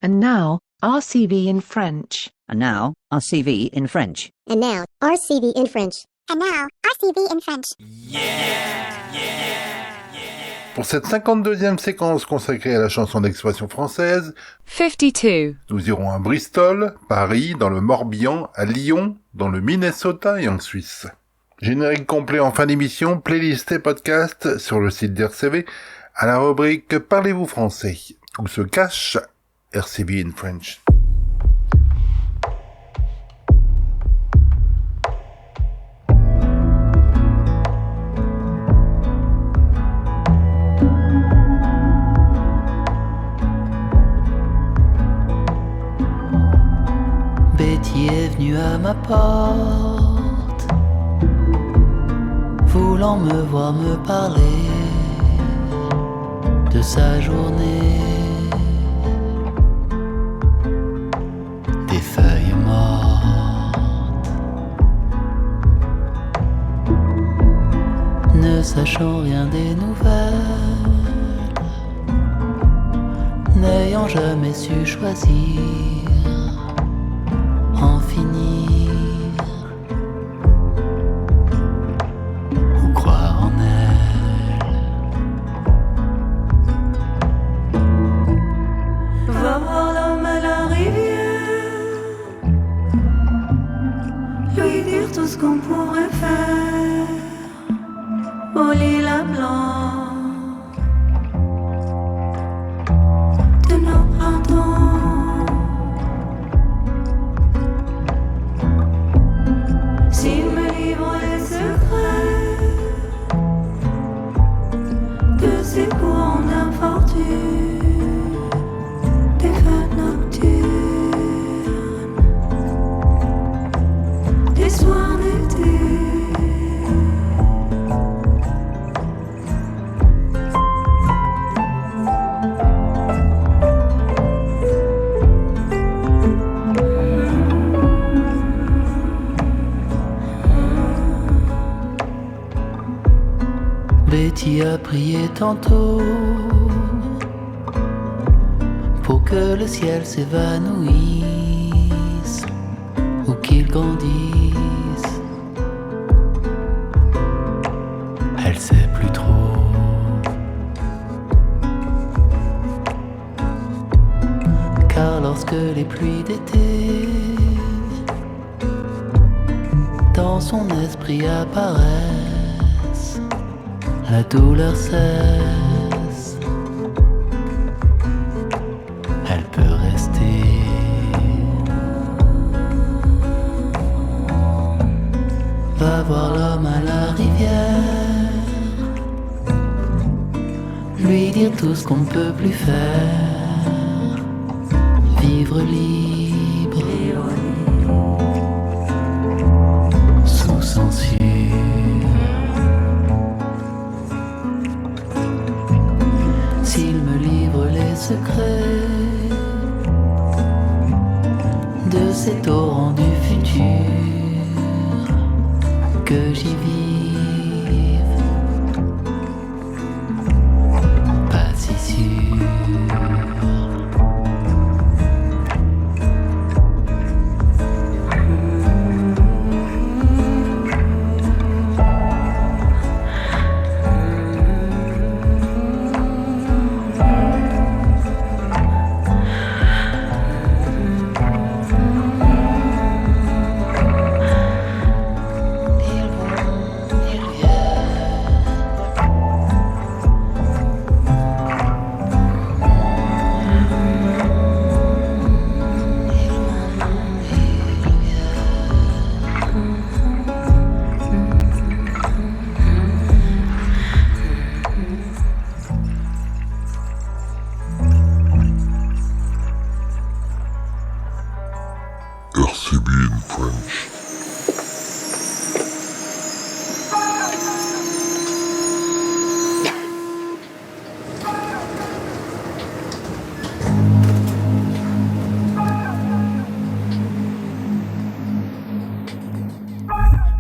And now, RCV in French. And now, RCV in French. And now, RCV in French. And now, RCV in French. Pour cette 52e séquence consacrée à la chanson d'expression française, 52. Nous irons à Bristol, Paris, dans le Morbihan, à Lyon, dans le Minnesota et en Suisse. Générique complet en fin d'émission, playlist et podcast sur le site d'RCV, à la rubrique Parlez-vous français, où se cache RCV in French. Betty est venue à ma porte, voulant me voir me parler de sa journée, des feuilles mortes. Ne sachant rien des nouvelles, n'ayant jamais su choisir, en finir ou croire en elle. Va voir l'homme à la rivière, lui dire tout ce qu'on pourrait faire au lilas blanc de nos printemps. S'il me livre les secrets de ces courants d'infortune, des fêtes nocturnes, des soirs d'été. Betty a prié tantôt pour que le ciel s'évanouisse ou qu'il grandisse. Elle sait plus trop. Car lorsque les pluies d'été dans son esprit apparaissent, la douleur cesse, elle peut rester. Va voir l'homme à la rivière, lui dire tout ce qu'on ne peut plus faire, vivre libre, sous censure. S'il me livre les secrets de ces torrents du futur, que j'y vive, pas si sûr. RCV in French.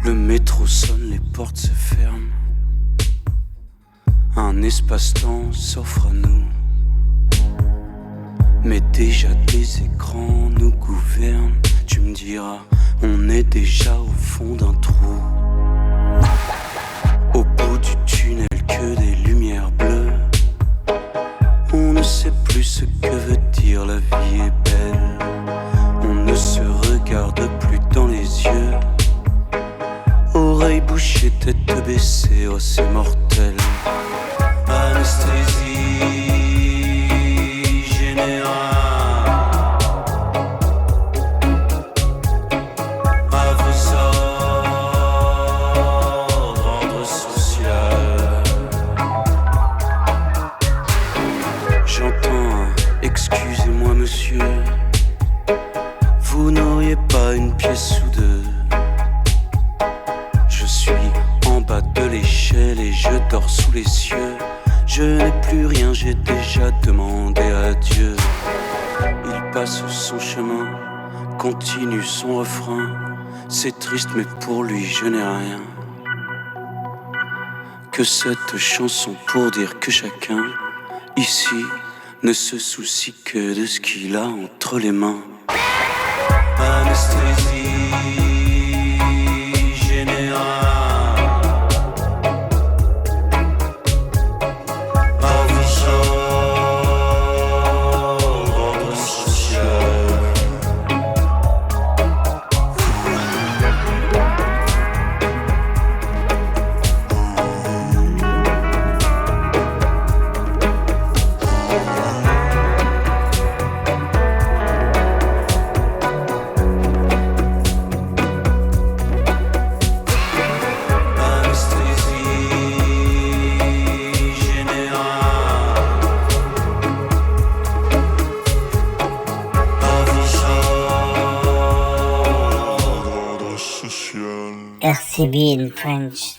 Le métro sonne, les portes se ferment. Un espace-temps s'offre à nous. Mais déjà des écrans nous gouvernent. Tu me diras, on est déjà au fond d'un trou. Au bout du tunnel que des lumières bleues. On ne sait plus ce que veut dire la vie est belle. On ne se regarde plus dans les yeux. Oreilles bouchées, tête baissée, oh c'est mortel. Anesthésie générale. À vos ordres social. J'entends un excusez-moi monsieur. Vous n'auriez pas une pièce ou deux? Je suis en bas de l'échelle et je dors sous les cieux. Je n'ai plus rien, j'ai déjà demandé à Dieu. Il passe son chemin, continue son refrain. C'est triste mais pour lui je n'ai rien. Que cette chanson pour dire que chacun, ici, ne se soucie que de ce qu'il a entre les mains. Anesthésie générale. RCB in French.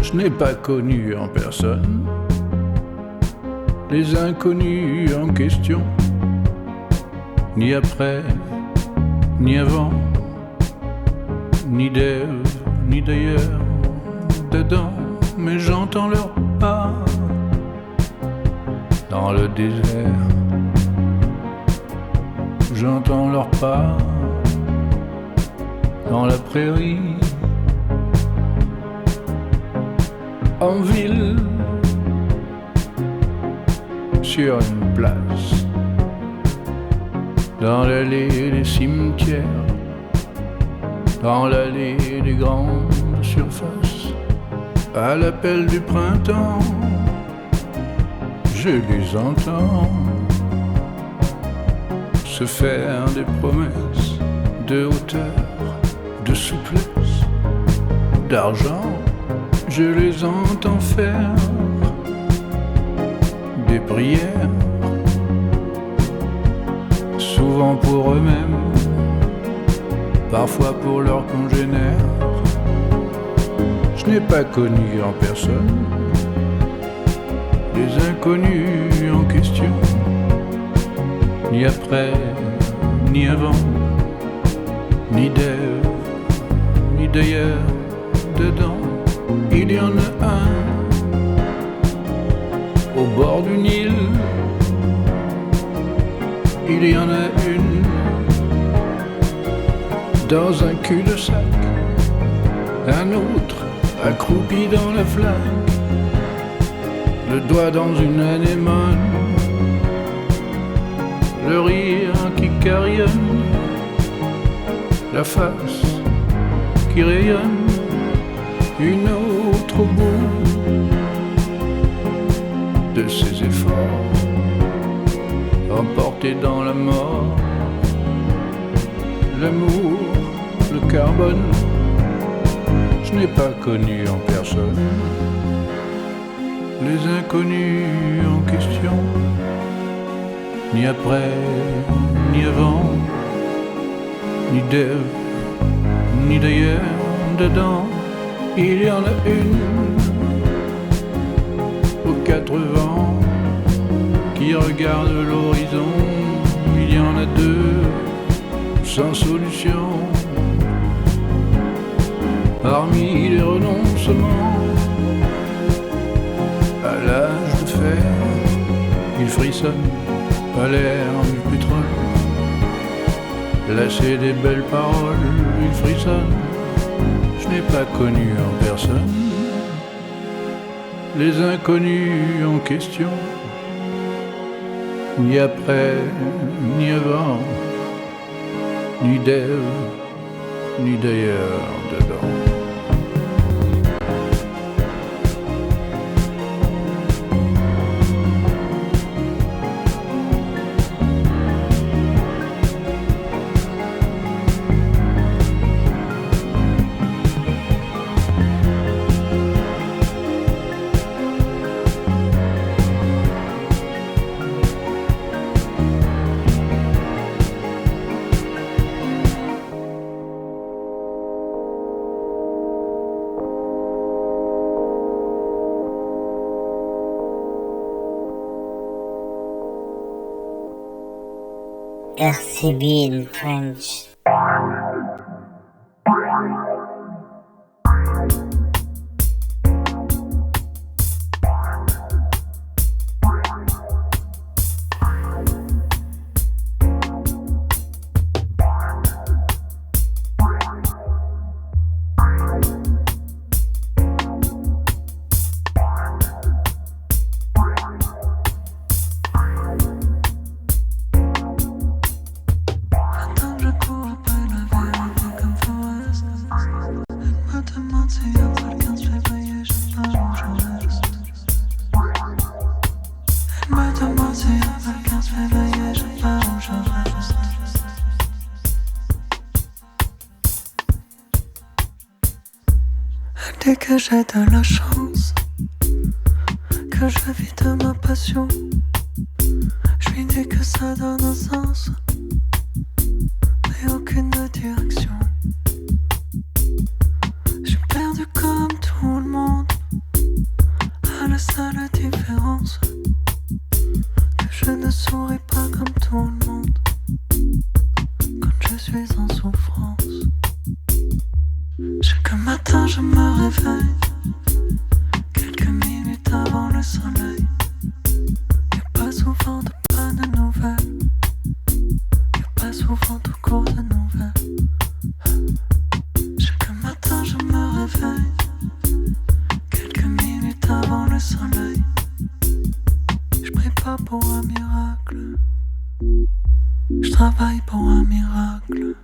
Je n'ai pas connu en personne les inconnus en question, ni après, ni avant, ni d'Ève, ni d'ailleurs, dedans, mais j'entends leurs pas dans le désert. J'entends leurs pas dans la prairie. En ville, sur une place, dans l'allée des cimetières, dans l'allée des grandes surfaces, à l'appel du printemps, je les entends se faire des promesses de hauteur, de souplesse, d'argent. Je les entends faire des prières, souvent pour eux-mêmes, parfois pour leurs congénères. Je n'ai pas connu en personne les inconnus en question, ni après, ni avant, ni d'Ève, ni d'ailleurs, dedans. Il y en a un au bord du Nil, il y en a une dans un cul-de-sac, un autre accroupi dans la flaque, le doigt dans une anémone, le rire qui carillonne, la face qui rayonne, une autre au bout de ses efforts, emporté dans la mort. L'amour, le carbone, je n'ai pas connu en personne les inconnus en question, ni après, ni avant, ni d'Ève, ni d'ailleurs, dedans. Il y en a une aux 4 vents qui regarde l'horizon. Il y en a 2 sans solution. Parmi les renoncements, à l'âge de fer, il frissonne à l'air du pétrole. Lassé des belles paroles, il frissonne. Je n'ai pas connu en personne les inconnus en question, ni après, ni avant, ni d'Ève, ni d'ailleurs dedans. RCB in French. Dès que j'ai de la chance, que je vis de ma passion, je lui dis que ça donne un sens, mais aucune direction. Je suis perdu comme tout le monde, à la seule différence que je ne souris pas comme tout le monde quand je suis en souffrance. Chaque matin je me réveille quelques minutes avant le soleil. Y'a pas souvent de pas de nouvelles, y'a pas souvent tout court de nouvelles. Chaque matin je me réveille quelques minutes avant le soleil. Je prie pas pour un miracle, je travaille pour un miracle.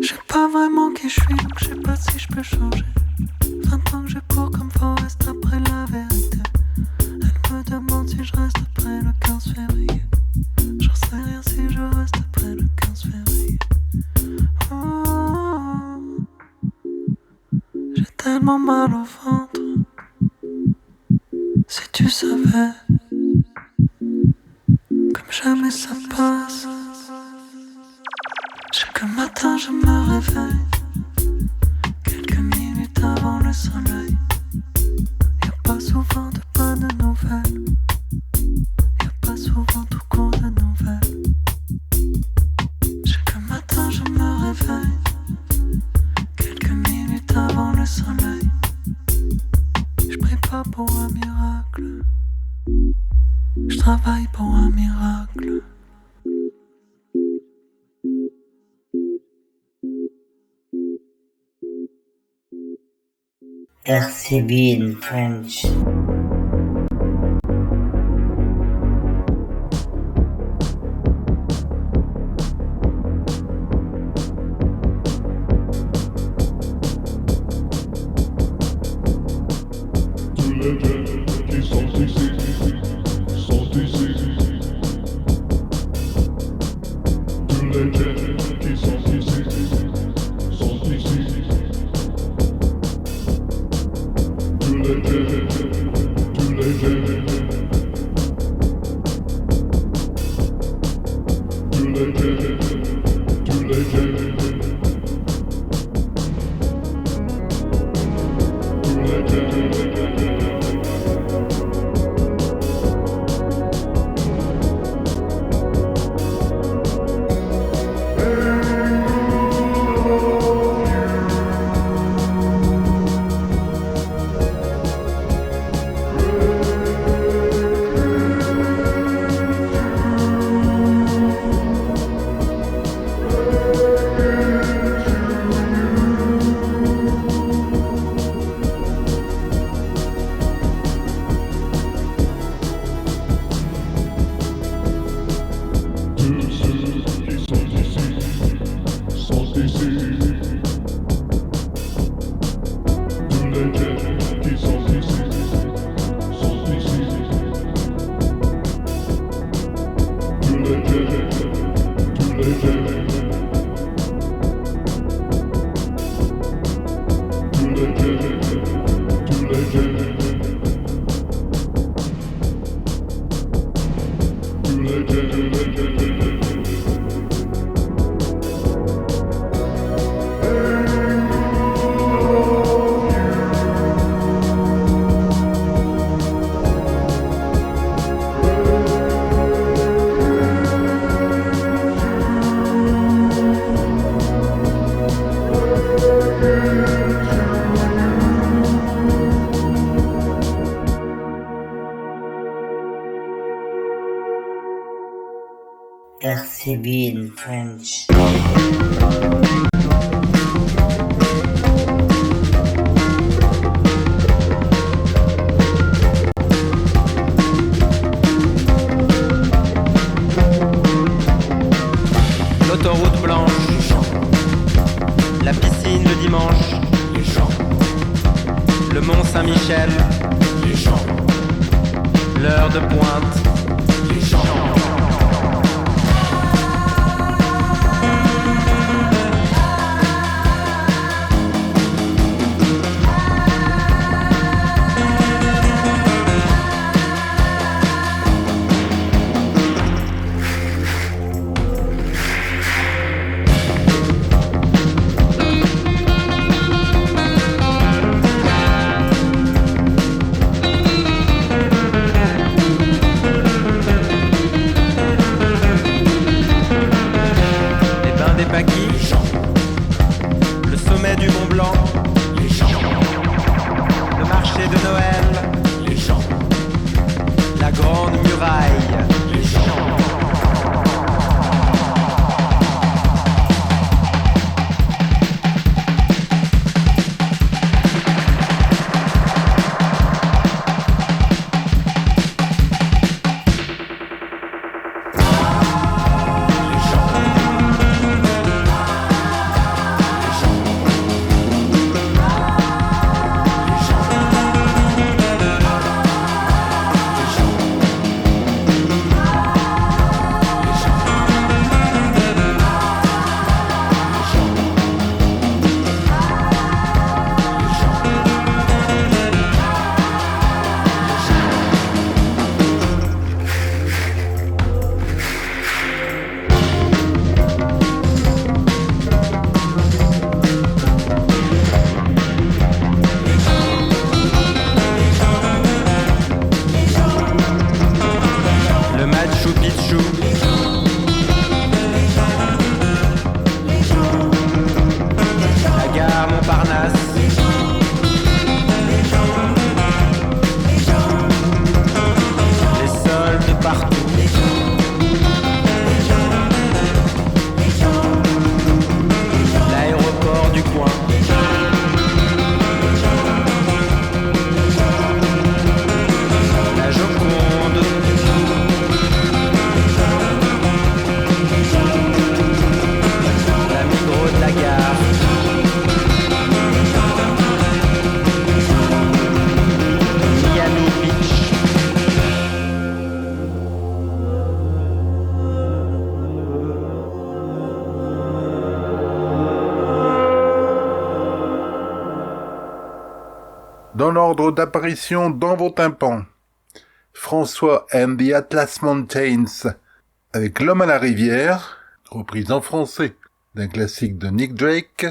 Je sais pas vraiment qui je suis, donc je sais pas si je peux changer. 20 ans que je cours comme Forrest après la vérité. Elle me demande si je reste après le 15 février. J'en sais rien si je reste après le 15 février. Oh, j'ai tellement mal au ventre. Si tu savais, comme jamais ça passe. Chaque matin je me réveille quelques minutes avant le soleil. Y'a pas souvent de pas de nouvelles, y'a pas souvent tout court de nouvelles. Chaque matin je me réveille quelques minutes avant le soleil. Je prie pas pour un miracle, je travaille pour un miracle. RCB in French. RCB in French. L'autoroute blanche, la piscine le dimanche, le Mont Saint-Michel, l'heure de pointe, le sommet du Mont Blanc, le marché de Noël, la grande muraille, Dans l'ordre d'apparition dans vos tympans, François and the Atlas Mountains avec L'homme à la rivière, reprise en français d'un classique de Nick Drake.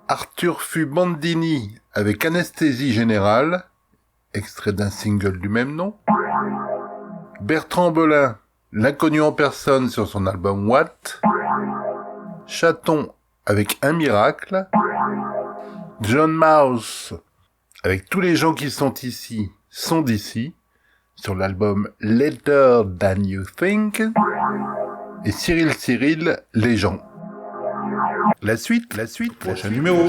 Arthur Fubandini avec Anesthésie générale, extrait d'un single du même nom. Bertrand Belin, L'inconnu en personne sur son album What. Chaton avec Un miracle. John Mouse avec Tous les gens qui sont ici sont d'ici sur l'album Later Than You Think. Et Cyril, Les gens. La suite, prochain numéro.